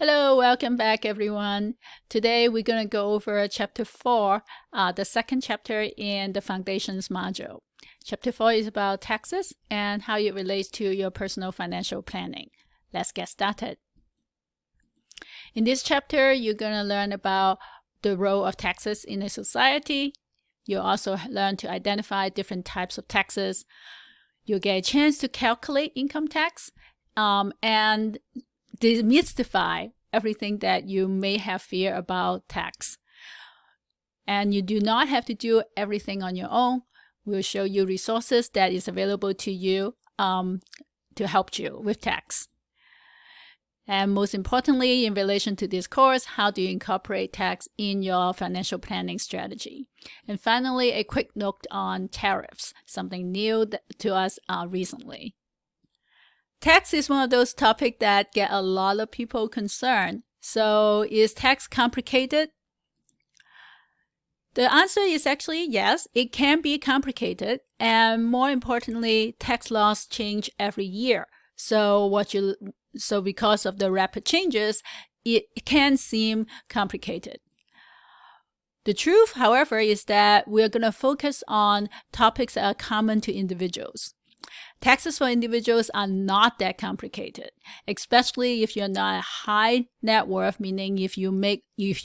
Hello, welcome back everyone. Today we're going to go over chapter 4, the second chapter in the foundations module. Chapter 4 is about taxes and how it relates to your personal financial planning. Let's get started. In this chapter, you're going to learn about the role of taxes in a society. You'll also learn to identify different types of taxes. You'll get a chance to calculate income tax and demystify everything that you may have fear about tax. And you do not have to do everything on your own. We'll show you resources that is available to you to help you with tax. And most importantly, in relation to this course, how do you incorporate tax in your financial planning strategy? And finally, a quick note on tariffs, something new to us recently. Tax is one of those topics that get a lot of people concerned. So is tax complicated? The answer is actually yes, it can be complicated. And more importantly, tax laws change every year. So because of the rapid changes, it can seem complicated. The truth, however, is that we're going to focus on topics that are common to individuals. Taxes for individuals are not that complicated, especially if you're not a high net worth, meaning if you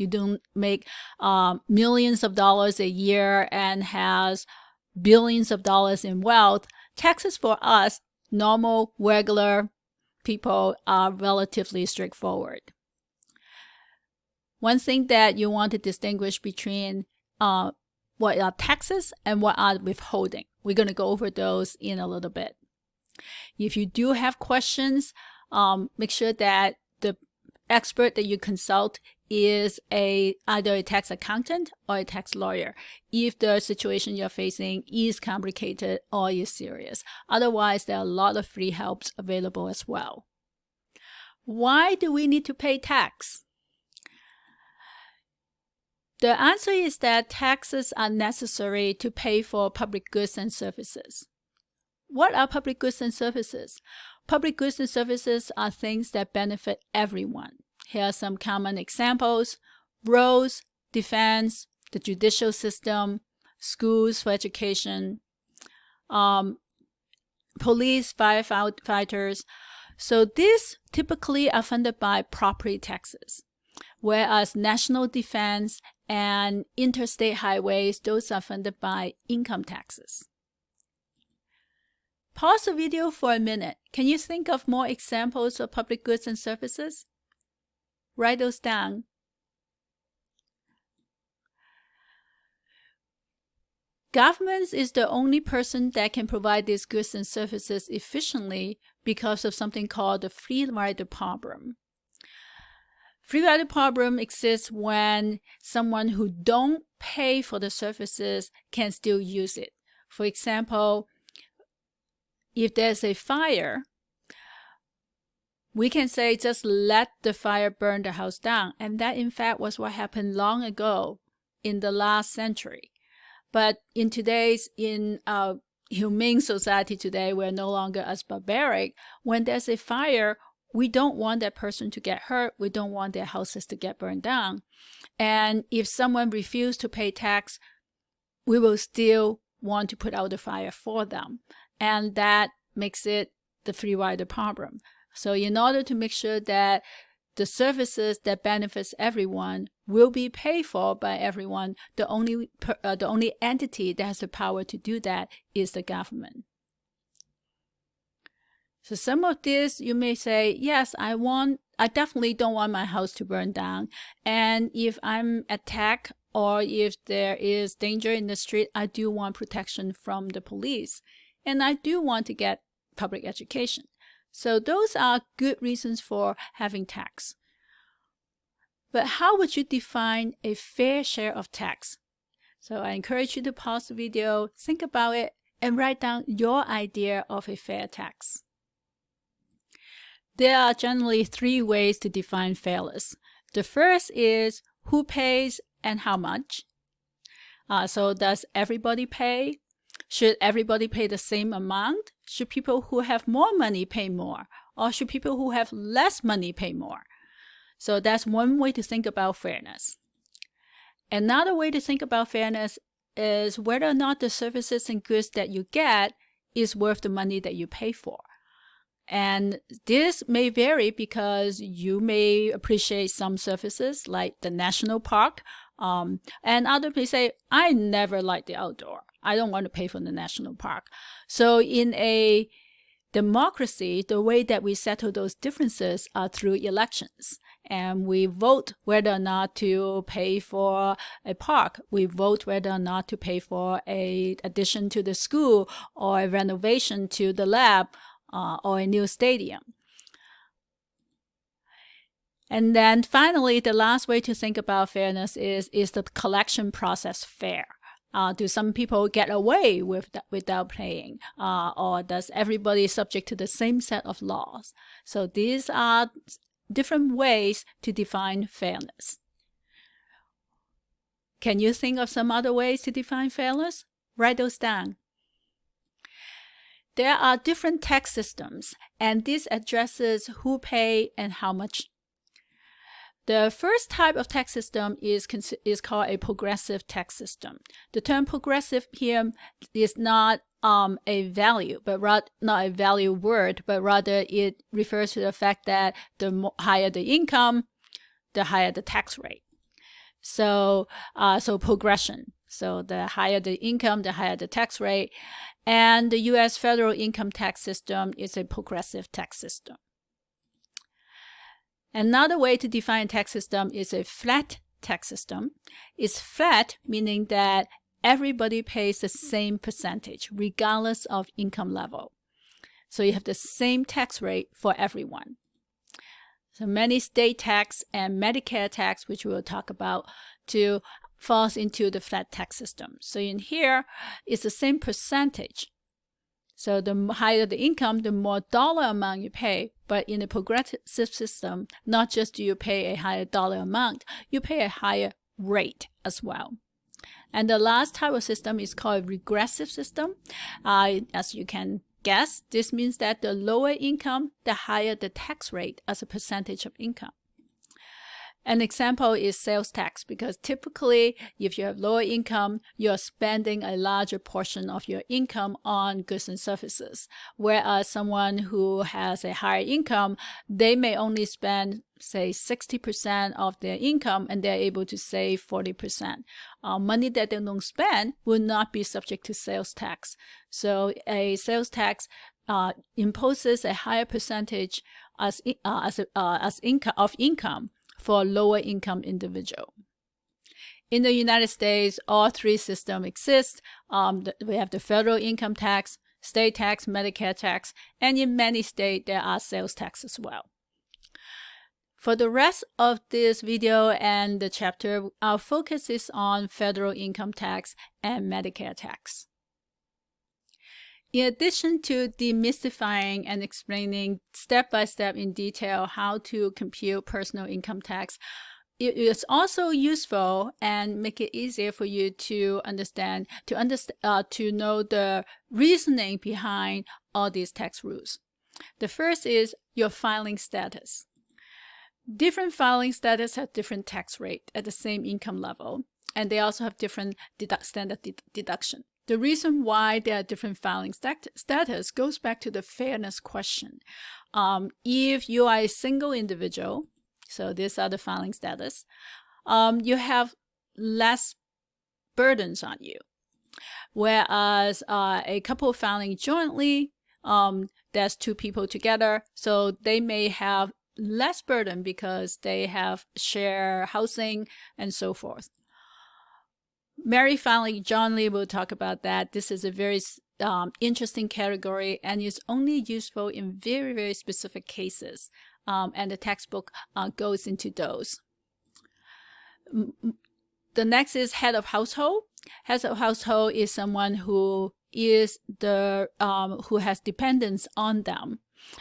don't make millions of dollars a year and has billions of dollars in wealth. Taxes for us, normal, regular people, are relatively straightforward. One thing that you want to distinguish between what are taxes and what are withholding. We're going to go over those in a little bit. If you do have questions, make sure that the expert that you consult is either a tax accountant or a tax lawyer if the situation you're facing is complicated or is serious. Otherwise, there are a lot of free helps available as well. Why do we need to pay tax? The answer is that taxes are necessary to pay for public goods and services. What are public goods and services? Public goods and services are things that benefit everyone. Here are some common examples: roads, defense, the judicial system, schools for education, police, firefighters. So these typically are funded by property taxes, whereas national defense and interstate highways, those are funded by income taxes. Pause the video for a minute. Can you think of more examples of public goods and services? Write those down. Government is the only person that can provide these goods and services efficiently because of something called the free rider problem. Free rider problem exists when someone who don't pay for the services can still use it. For example, if there's a fire, we can say just let the fire burn the house down. And that in fact was what happened long ago in the last century. But in today's humane society today, we're no longer as barbaric. When there's a fire, we don't want that person to get hurt. We don't want their houses to get burned down. And if someone refuses to pay tax, we will still want to put out the fire for them. And that makes it the free rider problem. So in order to make sure that the services that benefits everyone will be paid for by everyone, the only entity that has the power to do that is the government. So some of this you may say, yes, I definitely don't want my house to burn down. And if I'm attacked or if there is danger in the street, I do want protection from the police. And I do want to get public education. So those are good reasons for having tax. But how would you define a fair share of tax? So I encourage you to pause the video, think about it, and write down your idea of a fair tax. There are generally 3 ways to define fairness. The first is who pays and how much. So does everybody pay? Should everybody pay the same amount? Should people who have more money pay more? Or should people who have less money pay more? So that's one way to think about fairness. Another way to think about fairness is whether or not the services and goods that you get is worth the money that you pay for. And this may vary because you may appreciate some services like the national park, and others may say, I never liked the outdoor. I don't want to pay for the national park. So in a democracy, the way that we settle those differences are through elections. And we vote whether or not to pay for a park. We vote whether or not to pay for an addition to the school or a renovation to the lab or a new stadium. And then finally, the last way to think about fairness is the collection process fair? Do some people get away without paying? Or does everybody subject to the same set of laws? So these are different ways to define fairness. Can you think of some other ways to define fairness? Write those down. There are different tax systems, and this addresses who pay and how much. The first type of tax system is called a progressive tax system. The term progressive here is not a value, but not a value word, but rather it refers to the fact that the higher the income, the higher the tax rate. So progression. So the higher the income, the higher the tax rate. And the U.S. federal income tax system is a progressive tax system. Another way to define a tax system is a flat tax system. It's flat, meaning that everybody pays the same percentage, regardless of income level. So you have the same tax rate for everyone. So many state tax and Medicare tax, which we'll talk about, falls into the flat tax system. So in here, it's the same percentage. So the higher the income, the more dollar amount you pay. But in the progressive system, not just do you pay a higher dollar amount, you pay a higher rate as well. And the last type of system is called a regressive system. As you can guess, this means that the lower income, the higher the tax rate as a percentage of income. An example is sales tax, because typically if you have lower income, you're spending a larger portion of your income on goods and services. Whereas someone who has a higher income, they may only spend, say, 60% of their income, and they're able to save 40%. Money that they don't spend will not be subject to sales tax. So a sales tax imposes a higher percentage of income for a lower income individual. In the United States, all three systems exist. We have the federal income tax, state tax, Medicare tax, and in many states there are sales tax as well. For the rest of this video and the chapter, our focus is on federal income tax and Medicare tax. In addition to demystifying and explaining step-by-step in detail how to compute personal income tax, it is also useful and make it easier for you to understand, to know the reasoning behind all these tax rules. The first is your filing status. Different filing status have different tax rate at the same income level, and they also have different standard deduction. The reason why there are different filing status goes back to the fairness question. If you are a single individual, so these are the filing status, you have less burdens on you. Whereas a couple filing jointly, there's two people together, so they may have less burden because they have share housing and so forth. Married filing jointly, we'll talk about that. This is a very interesting category and is only useful in very, very specific cases. And the textbook goes into those. The next is head of household. Head of household is someone who is who has dependents on them.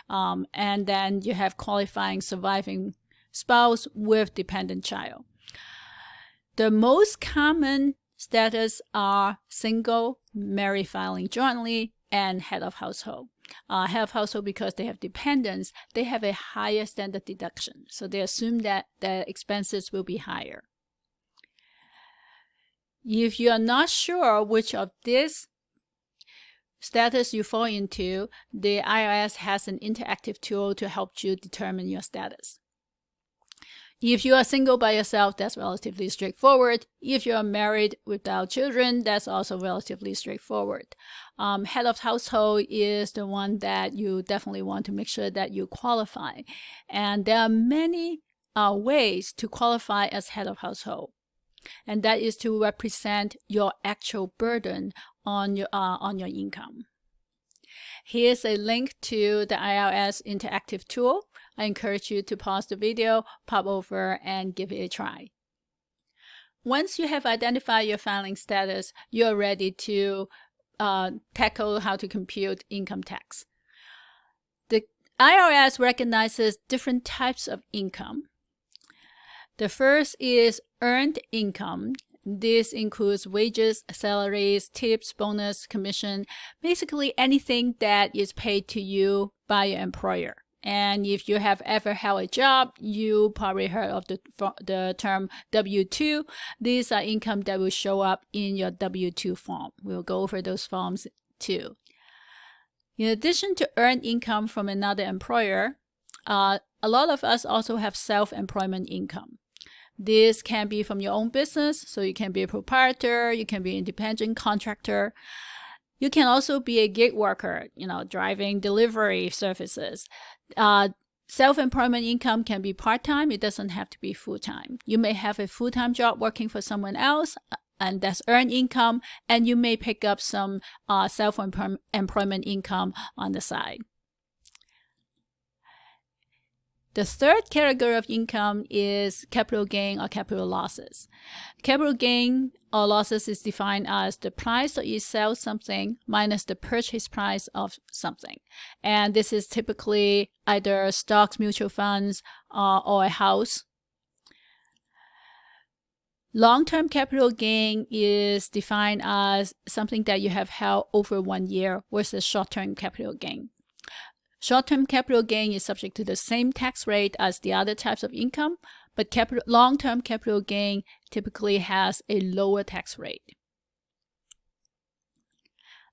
And then you have qualifying surviving spouse with dependent child. The most common status are single, married filing jointly, and head of household. head of household, because they have dependents, they have a higher standard deduction. So they assume that the expenses will be higher. If you are not sure which of this status you fall into, the IRS has an interactive tool to help you determine your status. If you are single by yourself, that's relatively straightforward. If you are married without children, that's also relatively straightforward. Head of household is the one that you definitely want to make sure that you qualify. And there are many ways to qualify as head of household. And that is to represent your actual burden on your income. Here's a link to the IRS interactive tool. I encourage you to pause the video, pop over, and give it a try. Once you have identified your filing status, you're ready to tackle how to compute income tax. The IRS recognizes different types of income. The first is earned income. This includes wages, salaries, tips, bonus, commission, basically anything that is paid to you by your employer. And if you have ever held a job, you probably heard of the term W-2. These are income that will show up in your W-2 form. We'll go over those forms too. In addition to earned income from another employer, a lot of us also have self-employment income. This can be from your own business, so you can be a proprietor, you can be an independent contractor. You can also be a gig worker, driving delivery services. Self-employment income can be part-time. It doesn't have to be full-time. You may have a full-time job working for someone else, and that's earned income, and you may pick up some self-employment income on the side. The third category of income is capital gain or capital losses. Capital gain or losses is defined as the price that you sell something minus the purchase price of something. And this is typically either stocks, mutual funds, or a house. Long-term capital gain is defined as something that you have held over 1 year versus short-term capital gain. Short-term capital gain is subject to the same tax rate as the other types of income, but long-term capital gain typically has a lower tax rate.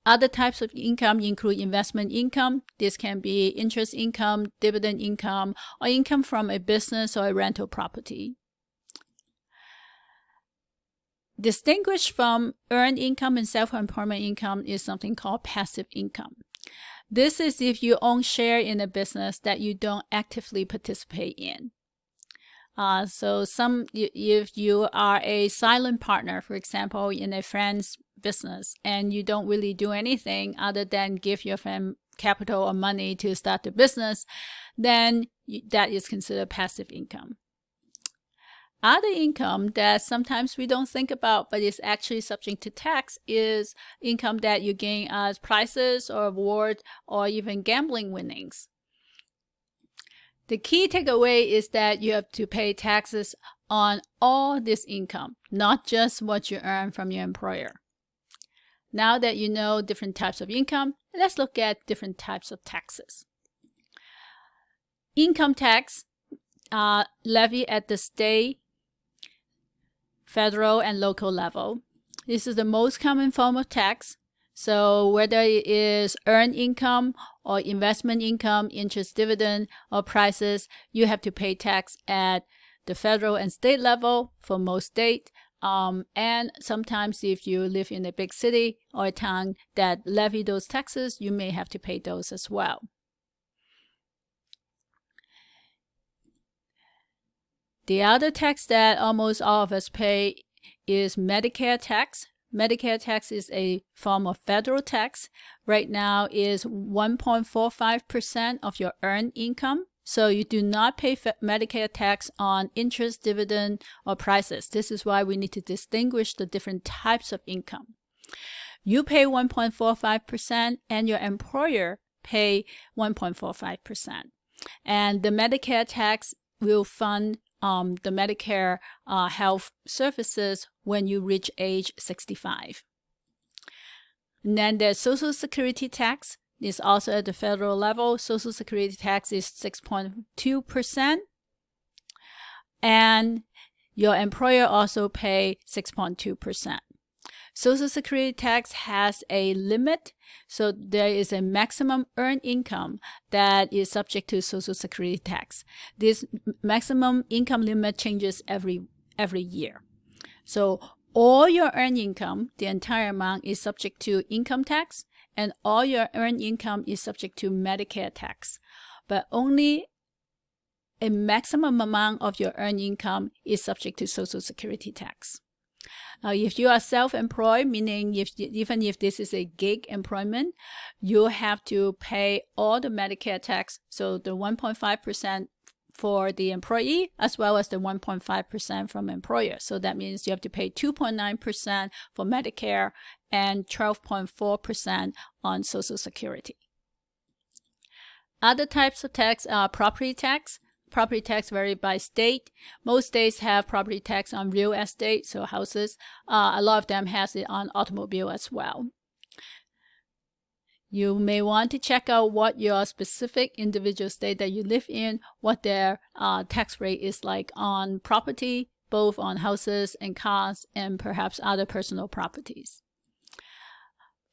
Other types of income include investment income. This can be interest income, dividend income, or income from a business or a rental property. Distinguished from earned income and self-employment income is something called passive income. This is if you own share in a business that you don't actively participate in. If you are a silent partner, for example, in a friend's business, and you don't really do anything other than give your friend capital or money to start the business, then that is considered passive income. Other income that sometimes we don't think about but is actually subject to tax is income that you gain as prizes or awards or even gambling winnings. The key takeaway is that you have to pay taxes on all this income, not just what you earn from your employer. Now that you know different types of income, let's look at different types of taxes. Income tax levied at the state, federal, and local level. This is the most common form of tax. So whether it is earned income or investment income, interest, dividend, or prices, you have to pay tax at the federal and state level for most states. And sometimes if you live in a big city or a town that levy those taxes, you may have to pay those as well. The other tax that almost all of us pay is Medicare tax. Medicare tax is a form of federal tax. Right now is 1.45% of your earned income. So you do not pay Medicare tax on interest, dividend, or prices. This is why we need to distinguish the different types of income. You pay 1.45% and your employer pay 1.45%. And the Medicare tax will fund the Medicare health services when you reach age 65. And then there's Social Security tax. is also at the federal level. Social Security tax is 6.2%. And your employer also pay 6.2%. Social Security tax has a limit, so there is a maximum earned income that is subject to Social Security tax. This maximum income limit changes every year. So all your earned income, the entire amount, is subject to income tax, and all your earned income is subject to Medicare tax. But only a maximum amount of your earned income is subject to Social Security tax. If you are self-employed, meaning even if this is a gig employment, you have to pay all the Medicare tax, so the 1.5% for the employee as well as the 1.5% from employer. So that means you have to pay 2.9% for Medicare and 12.4% on Social Security. Other types of tax are property tax. Property tax vary by state. Most states have property tax on real estate, so houses. A lot of them has it on automobile as well. You may want to check out what your specific individual state that you live in, what their tax rate is like on property, both on houses and cars and perhaps other personal properties.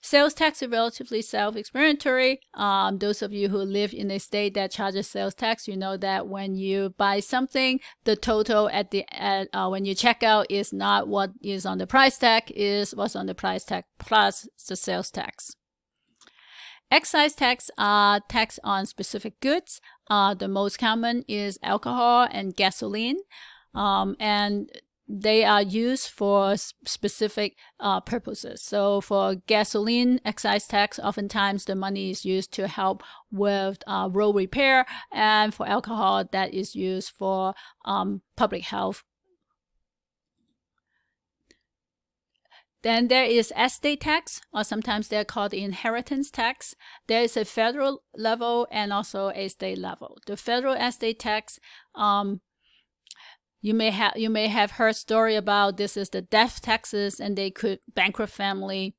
Sales tax is relatively self-explanatory. Those of you who live in a state that charges sales tax, you know that when you buy something, the total when you check out is not what is on the price tag, is what's on the price tag plus the sales tax. Excise tax are tax on specific goods. The most common is alcohol and gasoline, and they are used for specific purposes. So for gasoline excise tax, oftentimes the money is used to help with road repair, and for alcohol, that is used for public health. Then there is estate tax, or sometimes they're called inheritance tax. There is a federal level and also a state level. The federal estate tax, you may have heard story about this is the death taxes and they could bankrupt family.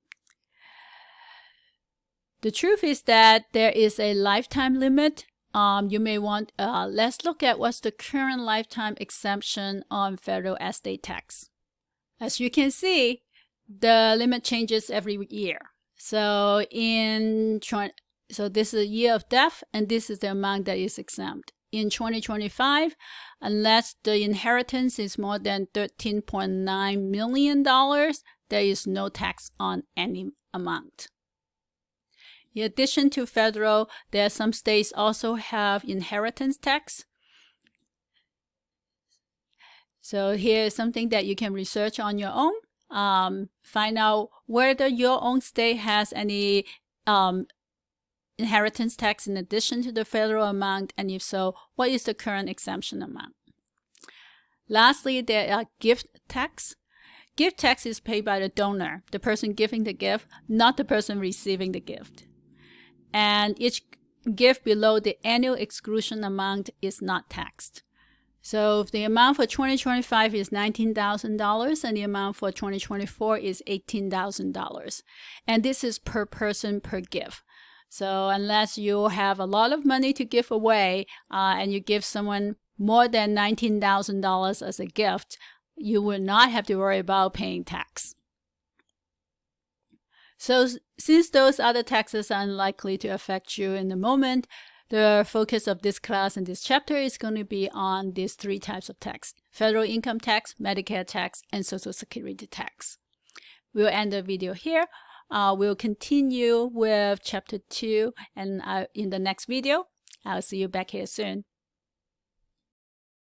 The truth is that there is a lifetime limit. You may want, let's look at what's the current lifetime exemption on federal estate tax. As you can see, the limit changes every year. So this is a year of death, and this is the amount that is exempt. In 2025, unless the inheritance is more than $13.9 million, there is no tax on any amount. In addition to federal, there are some states also have inheritance tax. So here is something that you can research on your own. Find out whether your own state has any inheritance tax in addition to the federal amount, and if so, what is the current exemption amount? Lastly, there are gift tax. Gift tax is paid by the donor, the person giving the gift, not the person receiving the gift. And each gift below the annual exclusion amount is not taxed. So if the amount for 2025 is $19,000 and the amount for 2024 is $18,000. And this is per person per gift. So unless you have a lot of money to give away and you give someone more than $19,000 as a gift, you will not have to worry about paying tax. So since those other taxes are unlikely to affect you in the moment, the focus of this class and this chapter is going to be on these three types of tax: federal income tax, Medicare tax, and Social Security tax. We'll end the video here. We'll continue with chapter 2 and in the next video. I'll see you back here soon.